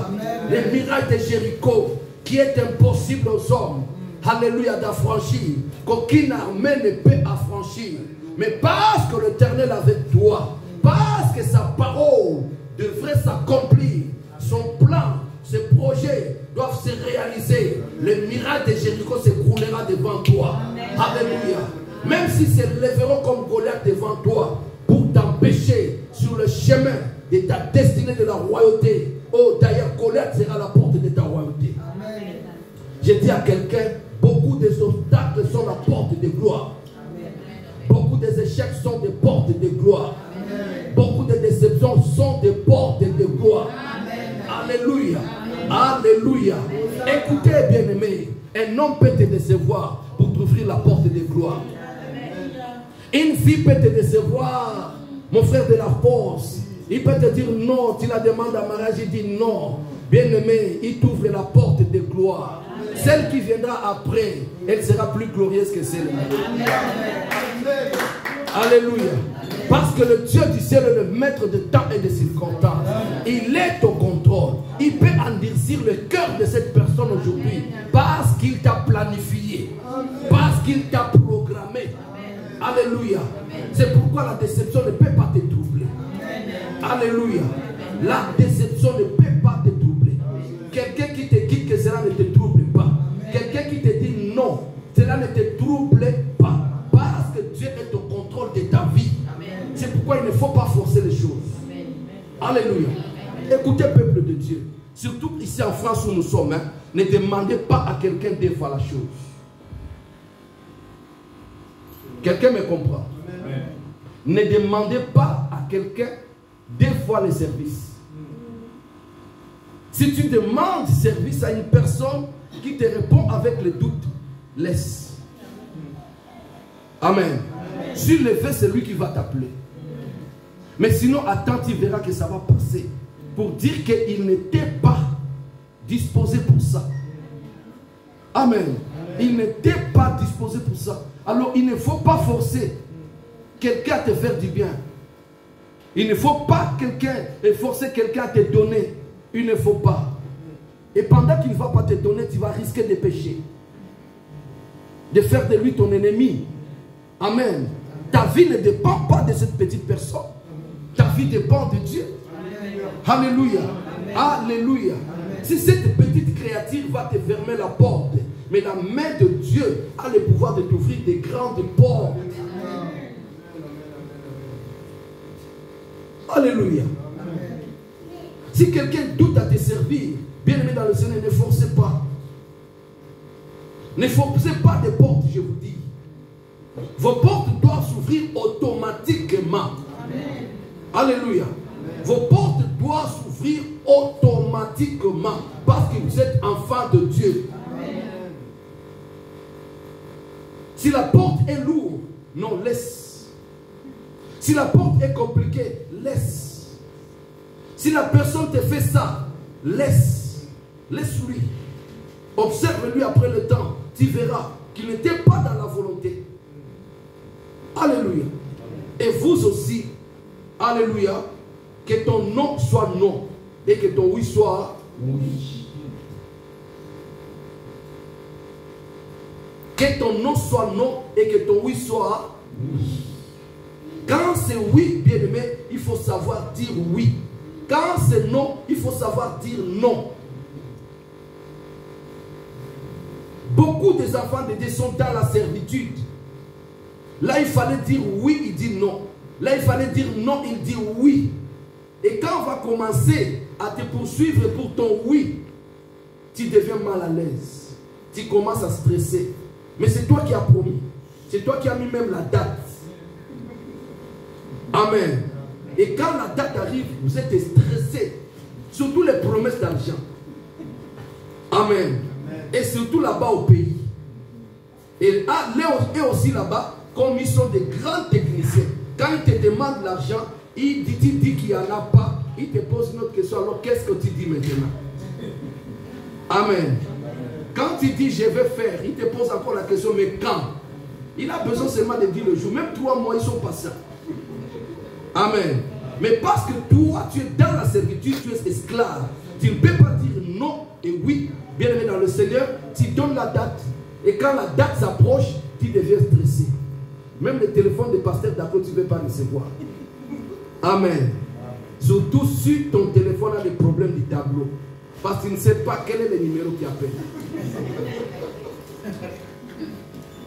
Le miracle de Jéricho qui est impossible aux hommes. Alléluia, d'affranchir. Qu'aucune armée ne peut affranchir. Mais parce que l'Éternel est avec toi, parce que sa parole devrait s'accomplir, son plan, ses projets doivent se réaliser. Le miracle de Jéricho s'écroulera devant toi. Alléluia. Même si se lèveront comme Goliath devant toi pour t'empêcher sur le chemin de ta destinée de la royauté. Oh, d'ailleurs, Goliath sera la porte de ta royauté. Je dis à quelqu'un, beaucoup des obstacles sont la porte de gloire. Beaucoup des échecs sont des portes de gloire. Beaucoup de déceptions sont des portes de gloire. Alléluia. Alléluia. Écoutez, bien-aimé, un homme peut te décevoir pour t'ouvrir la porte de gloire. Une fille peut te décevoir, mon frère de la force. Il peut te dire non, tu la demandes à mariage, il dit non. Bien-aimé, il t'ouvre la porte de gloire. Celle qui viendra après, elle sera plus glorieuse que celle-là. Alléluia. Parce que le Dieu du ciel est le maître de temps et de circonstances. Il est au contrôle. Il peut endurcir le cœur de cette personne aujourd'hui. Parce qu'il t'a planifié. Parce qu'il t'a programmé. Alléluia. C'est pourquoi la déception ne peut pas te troubler. Alléluia. La déception ne peut pas te troubler. Quelqu'un qui te dit que cela ne te trouble pas. Quelqu'un qui te dit non, cela ne te trouble pas. Parce que Dieu est au contrôle de ta vie. C'est pourquoi il ne faut pas forcer les choses. Alléluia. Écoutez, peuple de Dieu. Surtout ici en France où nous sommes, hein, ne demandez pas à quelqu'un deux fois la chose. Quelqu'un me comprend? Ne demandez pas à quelqu'un deux fois le service. Si tu demandes service à une personne qui te répond avec le doute, laisse. Amen. Sur le fait, c'est lui qui va t'appeler. Mais sinon, attends, tu verras que ça va passer. Pour dire qu'il n'était pas disposé pour ça. Amen. Il n'était pas disposé pour ça. Alors, il ne faut pas forcer quelqu'un à te faire du bien. Il ne faut pas forcer quelqu'un à te donner. Il ne faut pas. Et pendant qu'il ne va pas te donner, tu vas risquer de pécher. De faire de lui ton ennemi. Amen. Ta vie ne dépend pas de cette petite personne. Ta vie dépend de Dieu. Alléluia. Alléluia. Si cette petite créature va te fermer la porte, mais la main de Dieu a le pouvoir de t'ouvrir des grandes portes. Alléluia. Si quelqu'un doute à te servir, bien aimé dans le Seigneur, ne forcez pas. Ne forcez pas des portes, je vous dis. Vos portes doivent s'ouvrir automatiquement. Amen. Alléluia. Amen. Vos portes doivent s'ouvrir automatiquement parce que vous êtes enfants de Dieu. Amen. Si la porte est lourde, non, laisse. Si la porte est compliquée, laisse. Si la personne te fait ça, laisse. Laisse-lui. Observe-lui après le temps. Tu verras qu'il n'était pas dans la volonté. Alléluia. Et vous aussi, alléluia, que ton non soit non et que ton oui soit oui. Que ton non soit non et que ton oui soit oui. Quand c'est oui, bien aimé, il faut savoir dire oui. Quand c'est non, il faut savoir dire non. Beaucoup des enfants de Dieu sont dans la servitude. Là, il fallait dire oui, il dit non. Là, il fallait dire non, il dit oui. Et quand on va commencer à te poursuivre pour ton oui, tu deviens mal à l'aise. Tu commences à stresser. Mais c'est toi qui as promis. C'est toi qui as mis même la date. Amen. Et quand la date arrive, vous êtes stressé. Surtout les promesses d'argent. Amen. Et surtout là-bas au pays. Et aussi là-bas, comme ils sont des grands techniciens, quand ils te demandent l'argent, il dit qu'il n'y en a pas. Il te pose une autre question. Alors qu'est-ce que tu dis maintenant? Amen. Quand tu dis je vais faire, il te pose encore la question, mais quand? Il a besoin seulement de dire le jour. Même 3 mois, ils sont passés. Amen. Mais parce que toi, tu es dans la servitude, tu es esclave. Tu ne peux pas dire non et oui. Bien aimé dans le Seigneur, tu donnes la date. Et quand la date s'approche, tu deviens stressé. Même le téléphone des pasteurs d'accord, tu ne veux pas recevoir. Amen. Surtout si ton téléphone a des problèmes du tableau. Parce que tu ne sais pas quel est le numéro qui appelle.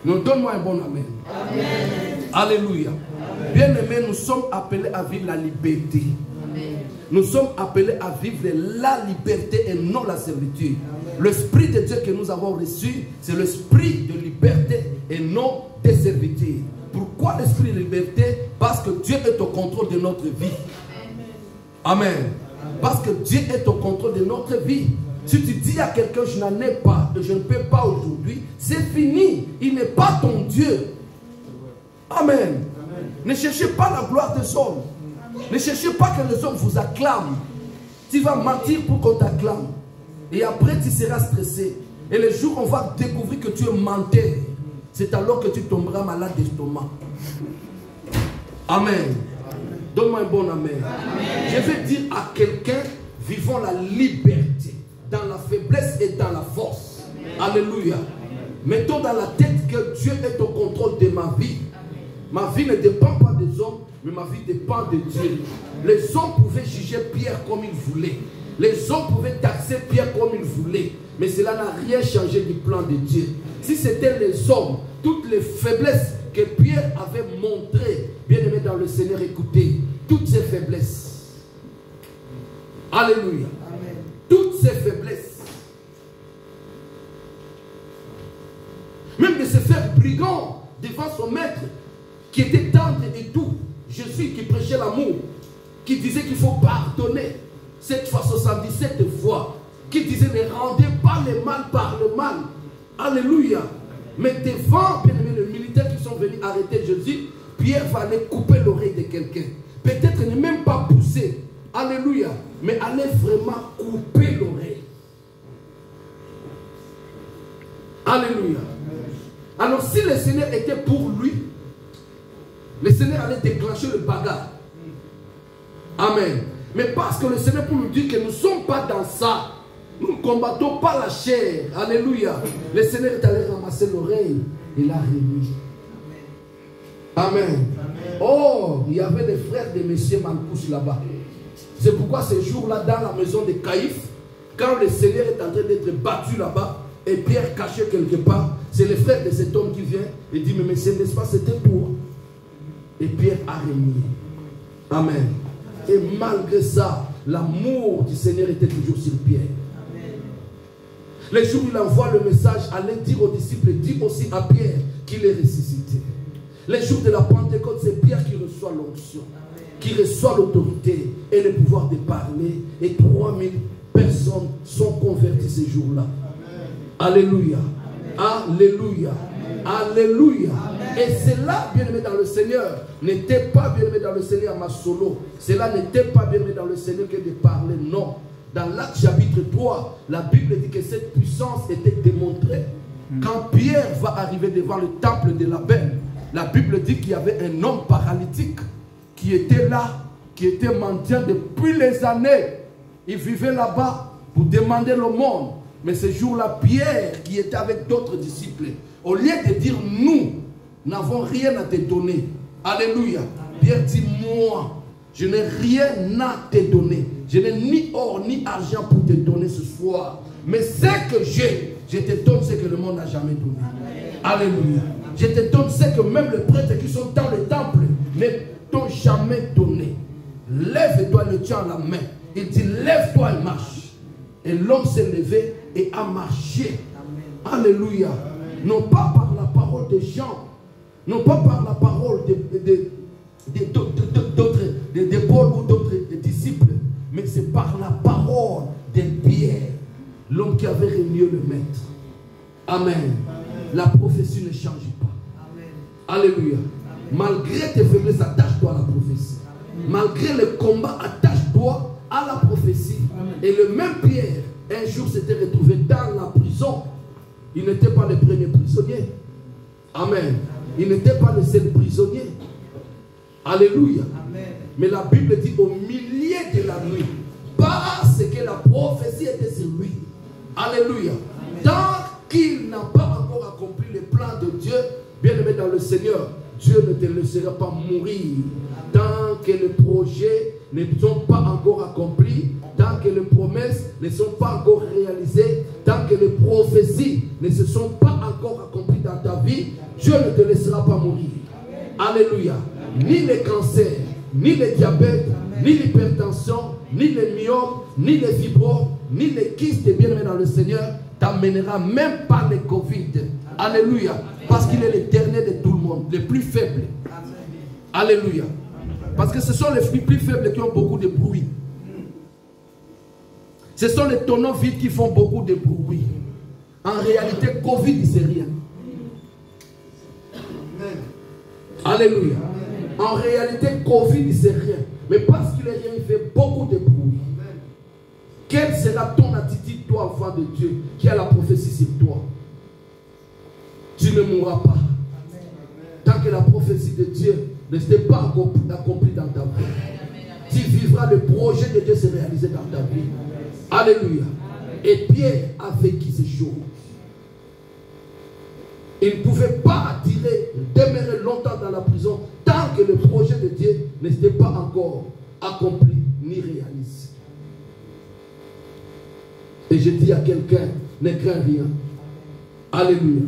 Donc donne-moi un bon amen. Amen. Alléluia. Bien-aimés, nous sommes appelés à vivre la liberté. Amen. Nous sommes appelés à vivre la liberté et non la servitude. L'Esprit de Dieu que nous avons reçu, c'est l'esprit de liberté et non de servitude. Pourquoi l'esprit de liberté? Parce que Dieu est au contrôle de notre vie. Amen. Parce que Dieu est au contrôle de notre vie. Si tu dis à quelqu'un, je n'en ai pas, je ne peux pas aujourd'hui, c'est fini. Il n'est pas ton Dieu. Amen. Amen. Ne cherchez pas la gloire des hommes. Ne cherchez pas que les hommes vous acclament. Tu vas mentir pour qu'on t'acclame. Et après, tu seras stressé. Et le jour où on va découvrir que tu es menteur, c'est alors que tu tomberas malade d'estomac. Amen. Donne-moi un bon amen. Amen. Je vais dire à quelqu'un, vivons la liberté dans la faiblesse et dans la force. Amen. Alléluia. Amen. Mettons dans la tête que Dieu est au contrôle de ma vie. Amen. Ma vie ne dépend pas des hommes, mais ma vie dépend de Dieu. Les hommes pouvaient juger Pierre comme ils voulaient. Les hommes pouvaient taxer Pierre comme ils voulaient. Mais cela n'a rien changé du plan de Dieu. Si c'était les hommes, toutes les faiblesses que Pierre avait montrées, bien aimé dans le Seigneur, écoutez, toutes ces faiblesses. Alléluia. Amen. Toutes ces faiblesses. Même de se faire brigand devant son maître, qui était tendre et tout. Jésus qui prêchait l'amour, qui disait qu'il faut pardonner. 7 fois 77 fois, qui disait ne rendez pas le mal par le mal. Alléluia. Mais devant, bien aimé, les militaires qui sont venus arrêter Jésus, Pierre va aller couper l'oreille de quelqu'un. Peut-être ne même pas pousser. Alléluia. Mais aller vraiment couper l'oreille. Alléluia. Alors si le Seigneur était pour lui, le Seigneur allait déclencher le bagarre. Amen. Mais parce que le Seigneur pour nous dire que nous ne sommes pas dans ça. Nous ne combattons pas la chair. Alléluia. Le Seigneur est allé ramasser l'oreille et l'a remis. Amen. Amen. Oh, il y avait des frères de M. Malchus là-bas. C'est pourquoi ce jour-là, dans la maison de Caïphe, quand le Seigneur est en train d'être battu là-bas, et Pierre caché quelque part, c'est le frère de cet homme qui vient et dit, mais monsieur, n'est-ce pas, c'était pour. Et Pierre a remis. Amen. Et malgré ça, l'amour du Seigneur était toujours sur Pierre. Les jours où il envoie le message, allez dire aux disciples, dit aussi à Pierre qu'il est ressuscité. Les jours de la Pentecôte, c'est Pierre qui reçoit l'onction, qui reçoit l'autorité et le pouvoir de parler. Et 3000 personnes sont converties ces jours-là. Alléluia. Alléluia. Alléluia. Et cela, bien-aimé dans le Seigneur, n'était pas bien-aimé dans le Seigneur ma solo. Cela n'était pas bien-aimé dans le Seigneur que de parler, non. dans l'Acte chapitre 3, la Bible dit que cette puissance était démontrée. Quand Pierre va arriver devant le temple de la Belle, la Bible dit qu'il y avait un homme paralytique qui était là, qui était mendiant depuis les années. Il vivait là-bas pour demander l'aumône. Mais ce jour-là, Pierre, qui était avec d'autres disciples, au lieu de dire nous n'avons rien à te donner, alléluia, Pierre dit moi, je n'ai rien à te donner. Je n'ai ni or ni argent pour te donner ce soir. Mais ce que j'ai, je te donne ce que le monde n'a jamais donné. Alléluia. Je te donne ce que même les prêtres qui sont dans le temple ne t'ont jamais donné. Lève-toi et le tiens à la main. Il dit lève-toi et marche. Et l'homme s'est levé et a marché. Alléluia. Non pas par la parole des gens, non pas par la parole de Paul ou d'autres disciples, mais c'est par la parole de Pierre, l'homme qui avait renié le maître. Amen. La prophétie ne change pas. Amen. Alléluia. Amen. Malgré tes faiblesses, attache-toi à la prophétie. Amen. Malgré le combat, attache-toi à la prophétie. Amen. Et le même Pierre, un jour s'était retrouvé dans la prison. Il n'était pas le premier prisonnier. Amen. Amen. Il n'était pas le seul prisonnier. Alléluia. Amen. Mais la Bible dit au milieu de la nuit, parce que la prophétie était sur lui. Alléluia. Amen. Tant qu'il n'a pas encore accompli le plan de Dieu, bien-aimé dans le Seigneur, Dieu ne te laissera pas mourir. Tant que les projets ne sont pas encore accomplis, tant que les promesses ne sont pas encore réalisées, tant que les prophéties ne se sont pas encore accomplies dans ta vie, Dieu ne te laissera pas mourir. Alléluia. Ni le cancer, ni le diabète, ni l'hypertension, ni le myome, ni les fibromes, ni les kystes, bien-aimé dans le Seigneur, t'amènera même pas le Covid. Alléluia. Parce qu'il est l'éternel de tout le monde, le plus faible. Alléluia. Parce que ce sont les plus faibles qui ont beaucoup de bruit. Ce sont les tonneaux vides qui font beaucoup de bruit. En réalité, Covid, c'est rien. Alléluia. En réalité, Covid, c'est rien. Mais parce qu'il est rien, il fait beaucoup de bruit. Quelle sera ton attitude, toi, enfant de Dieu, qui a la prophétie sur toi? Tu ne mourras pas. Tant que la prophétie de Dieu ne s'est pas accomplie dans ta vie. Tu vivras, le projet de Dieu se réaliser dans ta vie. Alléluia. Et Pierre a vécu ces choses. Il ne pouvait pas demeurer longtemps dans la prison tant que le projet de Dieu n'était pas encore accompli ni réalisé. Et je dis à quelqu'un, ne crains rien. Alléluia.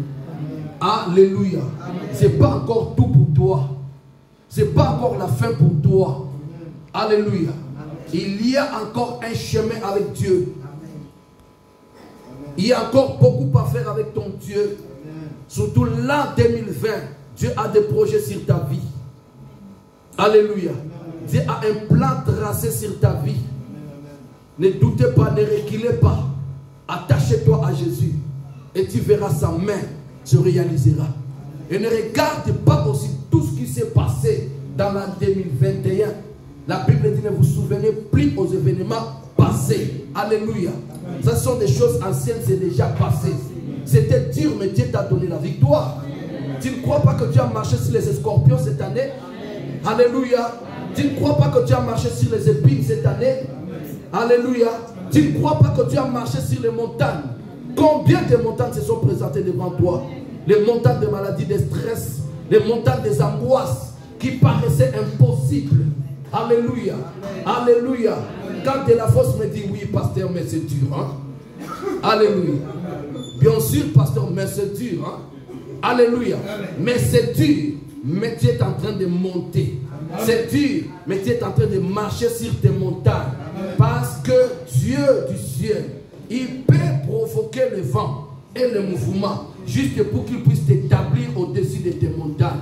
Alléluia. Ce n'est pas encore tout pour toi. Ce n'est pas encore la fin pour toi. Alléluia. Il y a encore un chemin avec Dieu. Il y a encore beaucoup à faire avec ton Dieu. Surtout l'an 2020, Dieu a des projets sur ta vie. Alléluia. Dieu a un plan tracé sur ta vie. Ne doutez pas, ne reculez pas. Attachez-toi à Jésus et tu verras sa main se réalisera. Et ne regarde pas aussi tout ce qui s'est passé dans l'an 2021. La Bible dit ne vous souvenez plus aux événements passés. Alléluia. Ce sont des choses anciennes, c'est déjà passé. C'était dur, mais Dieu t'a donné la victoire. Tu ne crois pas que tu as marché sur les scorpions cette année? Alléluia. Tu ne crois pas que tu as marché sur les épines cette année? Alléluia. Tu ne crois pas que tu as marché sur les montagnes? Combien de montagnes se sont présentées devant toi? Les montagnes de maladies, de stress, les montagnes des angoisses qui paraissaient impossibles. Alléluia. Alléluia. Quand de la force me dit oui, pasteur, mais c'est dur. Hein? Alléluia. Bien sûr, pasteur, mais c'est dur. Hein? Alléluia. Mais c'est dur. Mais tu es en train de monter. C'est dur. Mais tu es en train de marcher sur tes montagnes. Parce que Dieu du ciel, il peut provoquer le vent et le mouvement juste pour qu'il puisse t'établir au-dessus de tes montagnes.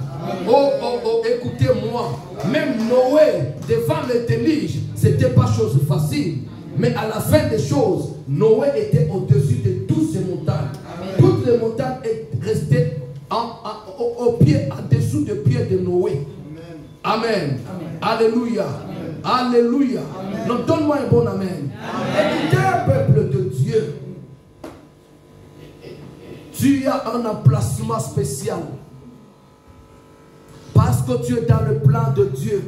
Oh, oh, oh, écoutez-moi. Même Noé, devant le déluge, ce n'était pas chose facile. Mais à la fin des choses, Noé était au-dessus de toutes ces montagnes. Toutes les montagnes restaient au pied, en dessous des pieds de Noé. Amen. Amen. Alléluia. Amen. Alléluia. Donc donne-moi un bon amen. Écoutez, un peuple de Dieu. Tu as un emplacement spécial. Parce que tu es dans le plan de Dieu.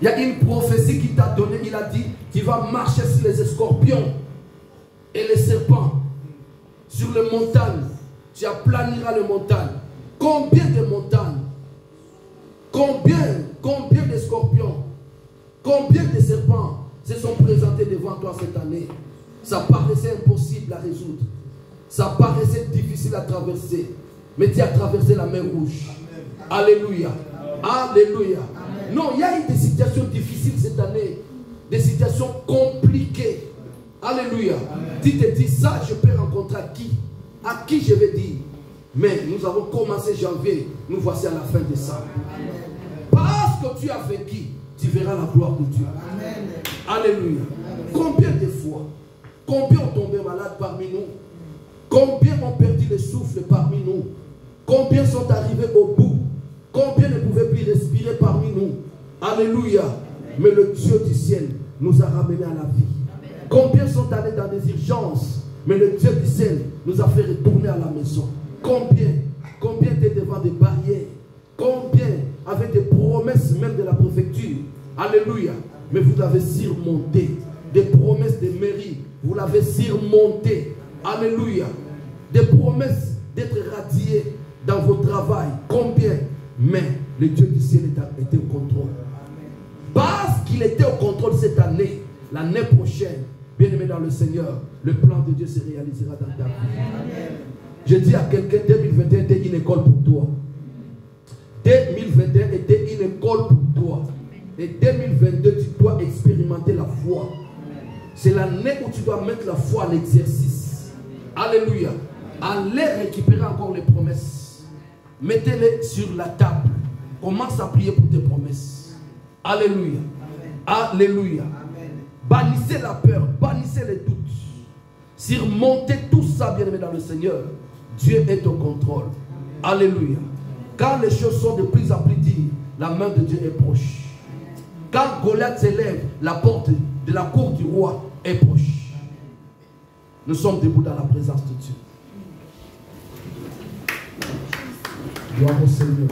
Il y a une prophétie qui t'a donné. Il a dit, tu vas marcher sur les scorpions et les serpents. Sur les montagnes. Tu aplaniras les montagnes. Combien de montagnes? Combien de scorpions? Combien de serpents se sont présentés devant toi cette année? Ça paraissait impossible à résoudre. Ça paraissait difficile à traverser. Mais tu as traversé la mer Rouge. Alléluia. Alléluia. Non, il y a eu des situations difficiles cette année. Des situations compliquées. Alléluia. Tu te dis ça, je peux rencontrer à qui? À qui je vais dire? Mais nous avons commencé janvier. Nous voici à la fin de ça. Parce que tu as vécu, tu verras la gloire de Dieu. Alléluia. Combien de fois? Combien ont tombé malades parmi nous? Combien ont perdu le souffle parmi nous? Combien sont arrivés au bout? Combien ne pouvaient plus respirer parmi nous? Alléluia. Mais le Dieu du ciel nous a ramenés à la vie. Combien sont allés dans des urgences? Mais le Dieu du ciel nous a fait retourner à la maison. Combien étaient devant des barrières? Combien avaient des promesses même de la préfecture? Alléluia. Mais vous l'avez surmonté. Des promesses de mairie, vous l'avez surmonté. Alléluia. Des promesses d'être radiés dans vos travail. Combien? Mais le Dieu du ciel était au contrôle. Parce qu'il était au contrôle cette année, l'année prochaine, bien aimé dans le Seigneur, le plan de Dieu se réalisera dans ta vie. Je dis à quelqu'un, 2021 était une école pour toi. 2021 était une école pour toi. Et 2022, tu dois expérimenter la foi. C'est l'année où tu dois mettre la foi à l'exercice. Alléluia. Allez récupérer encore les promesses. Mettez-les sur la table. Commence à prier pour tes promesses. Alléluia. Alléluia. Bannissez la peur, bannissez les doutes. Surmontez tout ça, bien aimé dans le Seigneur. Dieu est au contrôle. Alléluia. Quand les choses sont de plus en plus dignes, la main de Dieu est proche. Quand Goliath s'élève, la porte de la cour du roi est proche. Nous sommes debout dans la présence de Dieu. Gloire au Seigneur.